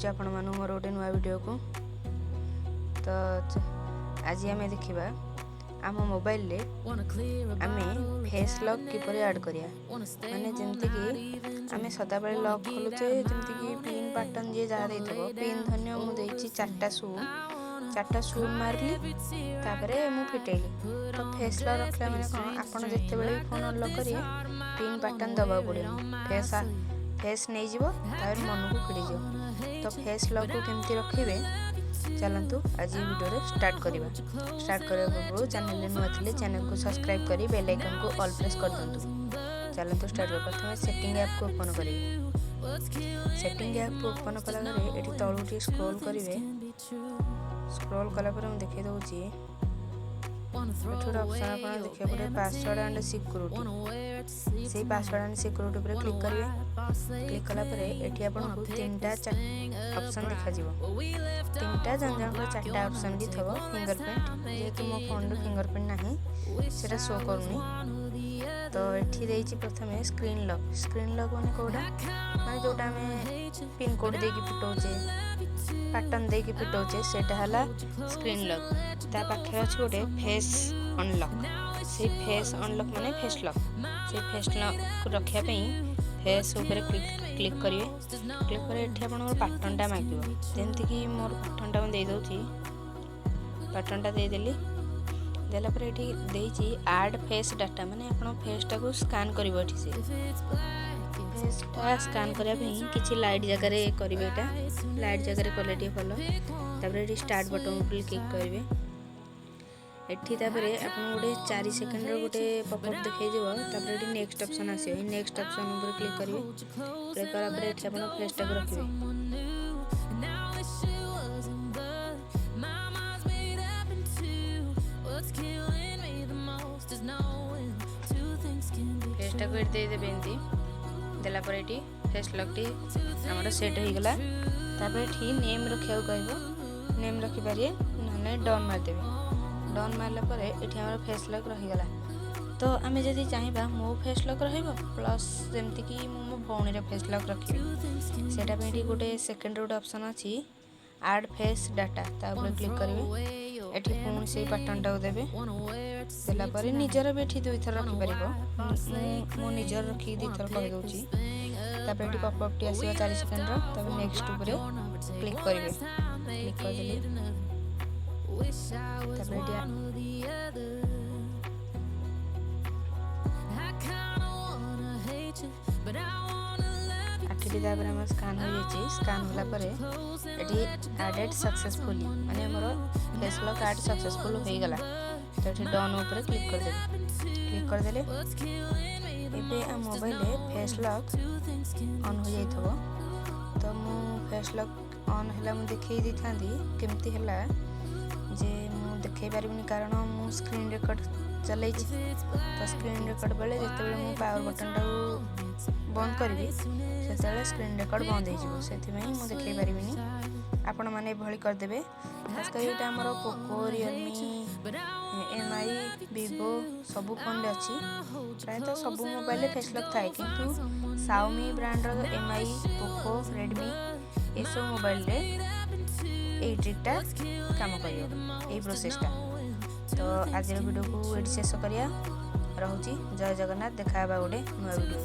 आपण मानु मोर गोटे नुआ वीडियो को। तो आज आम देखा आम मोबाइल रे आमे फेस लॉक किपर ऐड करिया माने जमती कि आमे सदा बेले लॉक खोलुचे जमती कि पिन पैटर्न जे जा देथबो पिन धन्य मु देछि चारटा सू मारली तापरे मु फिटेली तो फेस लॉक रखला माने कोन आपण जत्ते बेले फोन लॉक करिए पिन पैटर्न दबा पड़े फेस नहीं जीवो तार मन को फिड़ी जीवो। तो फेस लॉक को केमती रखिबे चलतु आज वीडियो रे स्टार्ट करबा। स्टार्ट करबा पूर्व चैनल रे नुआ थिले चैनल को सब्सक्राइब करी बेल आइकन को ऑल प्रेस कर दंतु। चलतु स्टार्ट कर प्रथम सेटिंग ऐप को ओपन करिवे। सेटिंग ऐप को ओपन कला रे एठी तळुटी स्क्रॉल करिवे। स्क्रॉल कला पर हम देखै दउची एठोरा ऑप्शन आपण देखै पड़े पासवर्ड एंड सिक्योरिटी। से पासवर्ड एंड सिक्योरिटी पर क्लिक करिवे। क्लिक कला पर एठी आपण को तीनटा ऑप्शन देखा जीवो। तीनटा जन को चारटा ऑप्शन भी थबो। फिंगरप्रिंट जेतु मो फोन रे फिंगरप्रिंट नाही सेटा शो करनी। तो एठी देइची प्रथमे स्क्रीन लॉक माने कोडा माने जोटा में पिन कोड दे की फुटौचे पैटर्न दे की फुटौचे सेटा हला स्क्रीन लॉक। ता पाखे अछि गोटे फेस अनलॉक। से फेस अनलॉक माने फेस लॉक। से फेस लॉक को रखिया पई फेस ऊपर क्लिक करिवे। क्लिक करे एठी आपण पैटर्न टा मागिबो जेंति कि मोर पैटर्न टा दे दउची। पैटर्न टा दे देली देला पर एठी देइची ऐड फेस डाटा माने आपण फेस टा को स्कैन करिवो। एठी से फेस टा स्कैन करिया पई किछि लाइट जगह रे करिवे। एटा लाइट जगह रे क्वालिटी फॉलो तापर एठी स्टार्ट बटन पर क्लिक करिवे। एठी तापरे आपण गोटे 4 सेकंड रो गोटे पॉपअप देखाई दिबो। तापर एठी नेक्स्ट ऑप्शन आसीबो। नेक्स्ट ऑप्शन ऊपर क्लिक करिवे। क्लिक करा पर एठी आपण फेस टा को रखिबे। फेस टा को दे देबे एंती देला पर एठी फेस लॉक टी हमर सेट हो गला। तापर एठी नेम रखिया कहबो। नेम रखि पारिए नने डन मार देबे। डन मारला पर एठी हमर फेस लॉक रहि गला। तो आमे जदी चाहिबा मो फेस लॉक रहिबो प्लस जेमति कि मो भौणी रे फेस लॉक रखिबे सेटा पे एठी गोटे सेकंड रोड ऑप्शन अछि ऐड फेस डाटा ता ऊपर क्लिक करिवे। एठी फोन से पैटर्न टा देबे देला पर निजर भी एठी दुई थर रखि परिबो। मो निजर रखि दुई थर कहि दउची। तापर एठी पॉपअप टी आसीबो 4 सेकंड रो तब नेक्स्ट ऊपर क्लिक करिवे। क्लिक कर देली तापर एठी तापर हम स्कैन हो जाई। स्कैन होला पर एठी एडेड सक्सेसफुली माने हमरो फेस लॉक ऐड सक्सेसफुल हो गला। तो एठी डन ऊपर क्लिक कर देले। क्लिक कर देले एबे आ मोबाइल रे फेस लॉक ऑन हो जाइथबो। तो मु फेस लॉक ऑन हैला मु देखै दी थांदी केमती हैला जे मु देखै पारिबनी कारण मु स्क्रीन रिकॉर्ड चलै छी। तो स्क्रीन रिकॉर्ड बेले जते बेले मु पावर बटन टा बंद करबी सेतेले स्क्रीन रिकॉर्ड बंद हो जिवो। सेति में मु देखै पारिबिनी आपण माने भली कर देबे। खास कर एटा हमरो पोको रियलमी एमआई विवो सब फोन रे अछि। प्राय तो सब मोबाइल रे फेस लॉक थाए किंतु Xiaomi ब्रांड रो एमआई पोको रेडमी ए सब मोबाइल रे ए ट्रिकटा काम करियो ए प्रोसेसटा। तो आज वीडियो को एडी शेष करिया रहउची। जय जगन्नाथ। देखा बा गोटे नुआ वीडियो।